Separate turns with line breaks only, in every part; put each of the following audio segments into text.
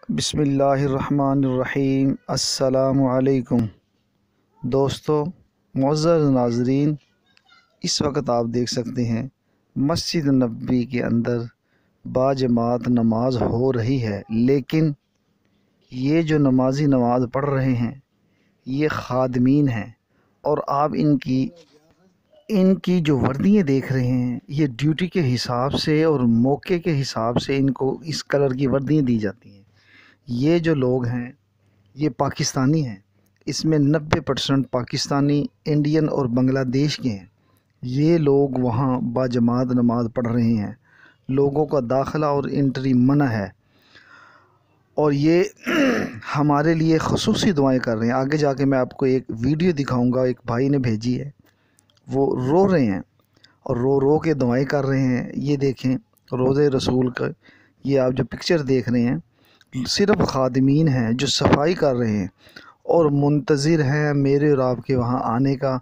بسم اللہ الرحمن الرحیم۔ السلام علیکم دوستو، معزز ناظرین، اس وقت آپ دیکھ سکتے ہیں مسجد نبوی کے اندر باجماعت نماز ہو رہی ہے، لیکن یہ جو نمازی نماز پڑھ رہے ہیں یہ خادمین ہیں، اور آپ ان کی جو وردیاں دیکھ رہے ہیں یہ ڈیوٹی کے حساب سے اور موقع کے حساب سے ان کو اس کلر کی وردیاں دی جاتی ہیں۔ یہ جو لوگ ہیں یہ پاکستانی ہیں، اس میں 90% پاکستانی، انڈین اور بنگلہ دیش کے ہیں۔ یہ لوگ وہاں باجماعت نماز پڑھ رہے ہیں، لوگوں کا داخلہ اور انٹری منع ہے، اور یہ ہمارے لیے خصوصی دعائیں کر رہے ہیں۔ آگے جا کے میں آپ کو ایک ویڈیو دکھاؤں گا، ایک بھائی نے بھیجی ہے، وہ رو رہے ہیں اور رو رو کے دعائیں کر رہے ہیں۔ یہ دیکھیں روضہ رسول کا، یہ آپ جو پکچر دیکھ رہے ہیں صرف خادمین ہیں جو صفائی کر رہے ہیں اور منتظر ہیں میرے اور آپ کے وہاں آنے کا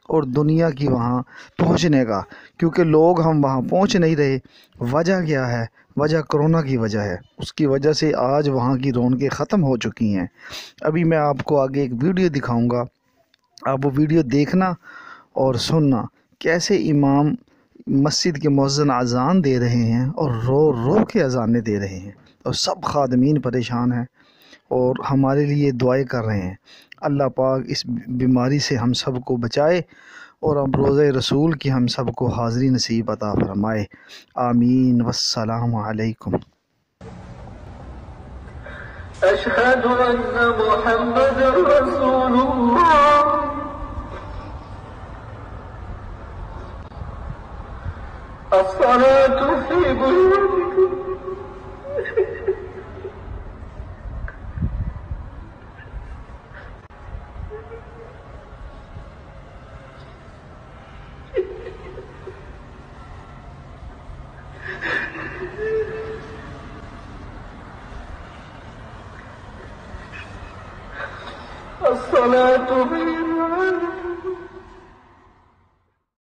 اور دنیا کی وہاں پہنچنے کا، کیونکہ لوگ ہم وہاں پہنچ نہیں رہے۔ وجہ کیا ہے؟ وجہ کرونا کی وجہ ہے، اس کی وجہ سے آج وہاں کی رونقیں ختم ہو چکی ہیں۔ ابھی میں آپ کو آگے ایک ویڈیو دکھاؤں گا، آپ وہ ویڈیو دیکھنا اور سننا، کیسے امام مسجد کے مؤذن اذان دے رہے ہیں اور رو رو کے اذانیں دے رہے ہیں، اور سب خادمین پریشان ہیں اور ہمارے لیے دعائیں کر رہے ہیں۔ اللہ پاک اس بیماری سے ہم سب کو بچائے اور اب روزہ رسول کی ہم سب کو حاضری نصیب عطا فرمائے، آمین۔ والسلام علیکم۔
أشهد أن محمد رسول الله الصلاة في بيوتكم الصلاة في